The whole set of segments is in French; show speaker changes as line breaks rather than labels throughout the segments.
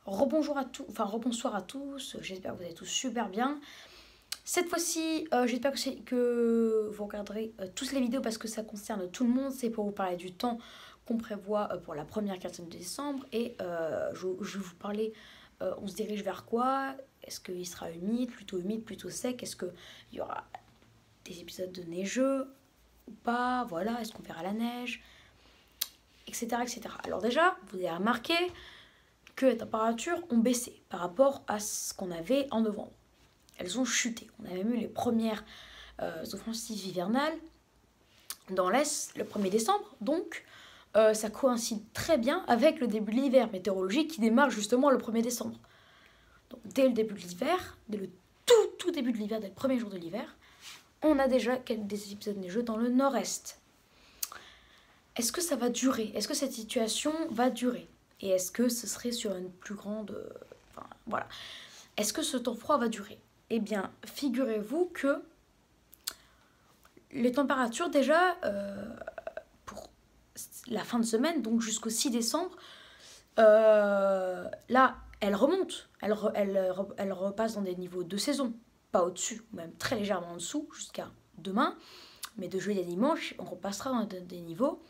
Rebonjour à tous, enfin rebonsoir à tous, j'espère que vous allez tous super bien. Cette fois-ci, j'espère que vous regarderez tous les vidéos parce que ça concerne tout le monde. C'est pour vous parler du temps qu'on prévoit pour la première quinzaine de décembre. Et je vais vous parler, on se dirige vers quoi? Est-ce qu'il sera humide, plutôt sec? Est-ce qu'il y aura des épisodes de neigeux ou pas? Voilà, est-ce qu'on verra la neige? Etc., etc. Alors déjà, vous avez remarqué que les températures ont baissé par rapport à ce qu'on avait en novembre. Elles ont chuté. On avait eu les premières offensives hivernales dans l'Est le 1er décembre. Donc, ça coïncide très bien avec le début de l'hiver météorologique qui démarre justement le 1er décembre. Donc, dès le début de l'hiver, dès le tout début de l'hiver, dès le premier jour de l'hiver, on a déjà des épisodes neigeux dans le nord-est. Est-ce que ça va durer? Est-ce que cette situation va durer? Et est-ce que ce serait sur une plus grande... Enfin, voilà. Est-ce que ce temps froid va durer? Eh bien, figurez-vous que les températures déjà, pour la fin de semaine, donc jusqu'au 6 décembre, là, elles remontent. Elles repassent dans des niveaux de saison. Pas au-dessus, même très légèrement en dessous, jusqu'à demain. Mais de jeudi à dimanche, on repassera dans des niveaux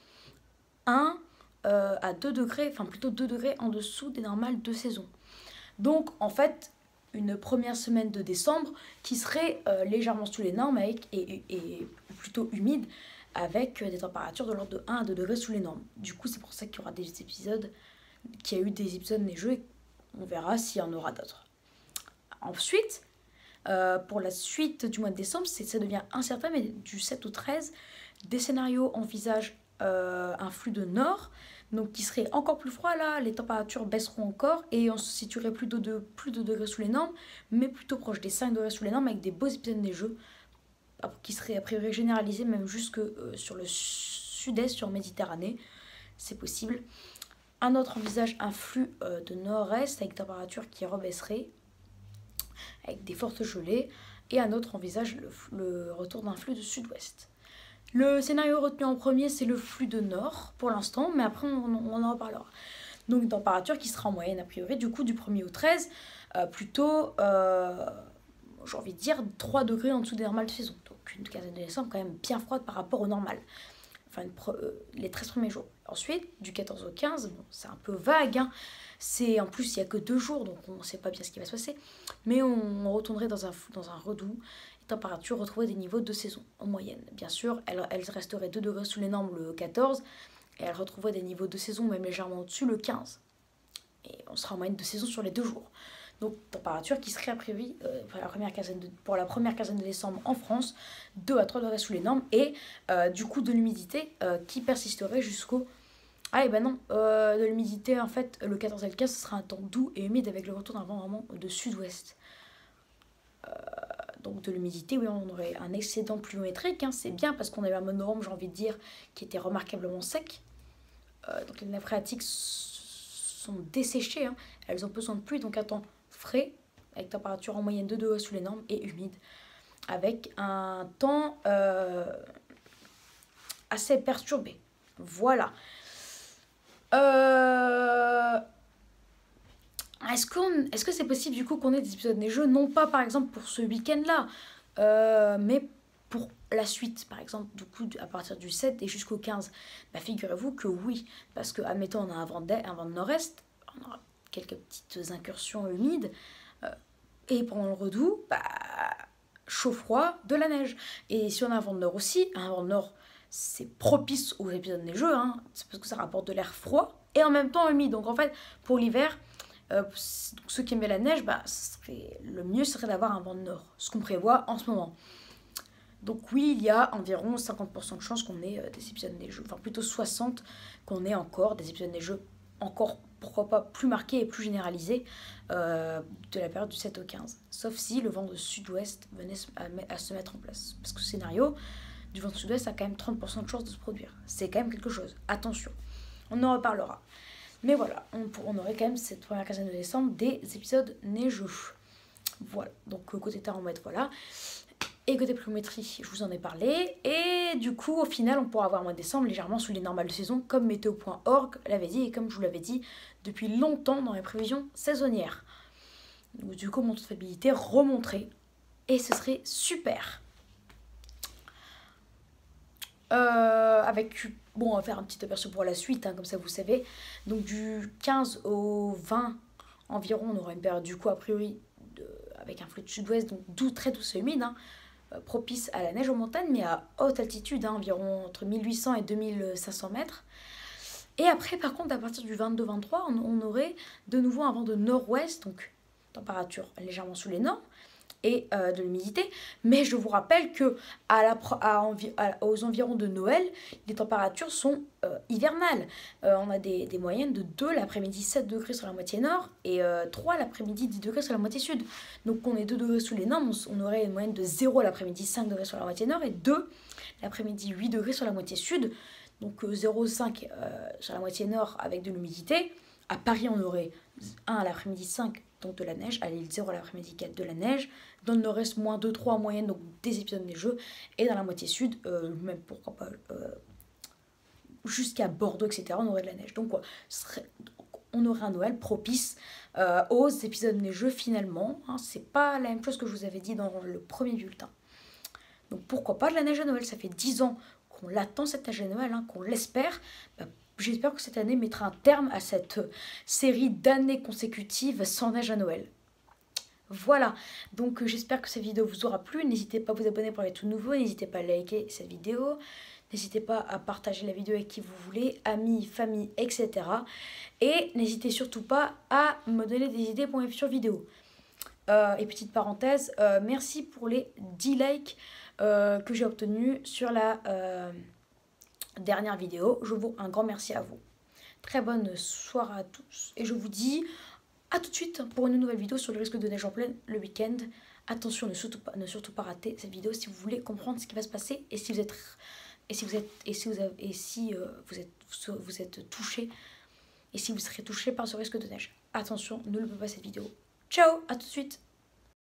1 à 2 degrés, enfin plutôt 2 degrés en dessous des normales de saison. Donc en fait, une première semaine de décembre qui serait légèrement sous les normes et plutôt humide avec des températures de l'ordre de 1 à 2 degrés sous les normes. Du coup, c'est pour ça qu'il y aura des épisodes, qu'il y a eu des épisodes neigeux et on verra s'il y en aura d'autres. Ensuite, pour la suite du mois de décembre, ça devient incertain, mais du 7 au 13, des scénarios envisagent un flux de nord, donc qui serait encore plus froid. Là, les températures baisseront encore et on se situerait plus de degrés sous les normes, mais plutôt proche des 5 degrés sous les normes avec des beaux épisodes neigeux qui seraient a priori généralisés même jusque sur le sud-est, sur Méditerranée. C'est possible. Un autre envisage un flux de nord-est avec températures qui rebaisseraient avec des fortes gelées, et un autre envisage le retour d'un flux de sud-ouest. Le scénario retenu en premier, c'est le flux de nord pour l'instant, mais après on en reparlera. Donc une température qui sera en moyenne a priori, du coup du 1er au 13, plutôt, j'ai envie de dire, 3 degrés en dessous des normales de saison. Donc une quinzaine de décembre quand même bien froide par rapport au normal. Enfin, les 13 premiers jours. Ensuite, du 14 au 15, bon, c'est un peu vague, hein. En plus, il n'y a que 2 jours, donc on ne sait pas bien ce qui va se passer. Mais on retournerait dans un redout. Les températures retrouveraient des niveaux de saison en moyenne. Bien sûr, elles resteraient 2 degrés sous les normes le 14, et elles retrouveraient des niveaux de saison même légèrement au-dessus le 15. Et on sera en moyenne de saison sur les 2 jours. Donc, température qui serait a priori pour la première quinzaine de décembre en France, 2 à 3 degrés sous les normes, et du coup de l'humidité qui persisterait jusqu'au... Ah et ben non, de l'humidité en fait, le 14 et le 15, ce sera un temps doux et humide avec le retour d'un vent vraiment de sud-ouest. Donc de l'humidité, oui, on aurait un excédent pluviométrique, hein, c'est bien parce qu'on a eu un mois de novembre, j'ai envie de dire, qui était remarquablement sec. Donc les nappes phréatiques sont desséchées, hein, elles ont besoin de pluie, donc un temps frais, avec température en moyenne de 2 degrés sous les normes, et humide, avec un temps assez perturbé. Voilà. Est-ce que c'est possible du coup qu'on ait des épisodes neigeux, non pas par exemple pour ce week-end-là, mais pour la suite, par exemple, du coup, à partir du 7 et jusqu'au 15? Bah, figurez-vous que oui, parce que, admettons, on a un vent de nord-est, on aura quelques petites incursions humides, et pendant le redout, bah, chaud-froid, de la neige. Et si on a un vent de nord aussi, un vent de nord, c'est propice aux épisodes neigeux, hein, c'est parce que ça rapporte de l'air froid et en même temps humide. Donc en fait, pour l'hiver, ceux qui aiment la neige, bah, le mieux serait d'avoir un vent de nord, ce qu'on prévoit en ce moment. Donc oui, il y a environ 50% de chances qu'on ait des épisodes neigeux, enfin plutôt 60 qu'on ait encore des épisodes neigeux, encore pourquoi pas plus marqués et plus généralisés de la période du 7 au 15. Sauf si le vent de sud-ouest venait à se mettre en place. Parce que ce scénario du vent de sud-ouest a quand même 30% de chances de se produire. C'est quand même quelque chose, attention, on en reparlera. Mais voilà, on aurait quand même cette première quinzaine de décembre des épisodes neigeux. Voilà, donc côté thermomètre, voilà. Et côté pluviométrie, je vous en ai parlé. Et du coup, au final, on pourra avoir un mois de décembre légèrement sous les normales de saison, comme météo.org l'avait dit, et comme je vous l'avais dit depuis longtemps dans les prévisions saisonnières. Donc, du coup, mon taux de fiabilité remonterait et ce serait super. Bon, on va faire un petit aperçu pour la suite, hein, comme ça vous savez. Donc du 15 au 20 environ, on aura une période du coup a priori avec un flux de sud-ouest, donc très douce et humide, hein, propice à la neige en montagne, mais à haute altitude, hein, environ entre 1800 et 2500 mètres. Et après, par contre, à partir du 22-23, on aurait de nouveau un vent de nord-ouest, donc température légèrement sous les normes, et de l'humidité. Mais je vous rappelle que aux environs de Noël, les températures sont hivernales. On a des moyennes de 2 l'après-midi, 7 degrés sur la moitié nord, et 3 l'après-midi, 10 degrés sur la moitié sud. Donc on est 2 degrés sous les normes, on aurait une moyenne de 0 l'après-midi, 5 degrés sur la moitié nord, et 2 l'après-midi, 8 degrés sur la moitié sud. Donc 0,5 sur la moitié nord avec de l'humidité. À Paris, on aurait 1 à l'après-midi, 5, donc de la neige. À l'île 0 à l'après-midi, 4, de la neige. Dans le nord-est, moins 2, 3 en moyenne, donc des épisodes neigeux. Et dans la moitié sud, même pourquoi pas, jusqu'à Bordeaux, etc., on aurait de la neige. Donc on aurait un Noël propice aux épisodes neigeux finalement. Hein, c'est pas la même chose que je vous avais dit dans le premier bulletin. Donc pourquoi pas de la neige à Noël? Ça fait 10 ans qu'on l'attend cette neige à Noël, hein, qu'on l'espère. J'espère que cette année mettra un terme à cette série d'années consécutives sans neige à Noël. Voilà, donc j'espère que cette vidéo vous aura plu. N'hésitez pas à vous abonner pour les tout nouveaux. N'hésitez pas à liker cette vidéo. N'hésitez pas à partager la vidéo avec qui vous voulez, amis, famille, etc. Et n'hésitez surtout pas à me donner des idées pour mes futures vidéos. Et petite parenthèse, merci pour les 10 likes que j'ai obtenus sur la dernière vidéo. Je vous un grand merci à vous. Très bonne soirée à tous et je vous dis à tout de suite pour une nouvelle vidéo sur le risque de neige en pleine le week-end. Attention, ne surtout pas rater cette vidéo si vous voulez comprendre ce qui va se passer et si vous êtes touché et si vous serez touché par ce risque de neige. Attention, ne loupez pas cette vidéo. Ciao, à tout de suite.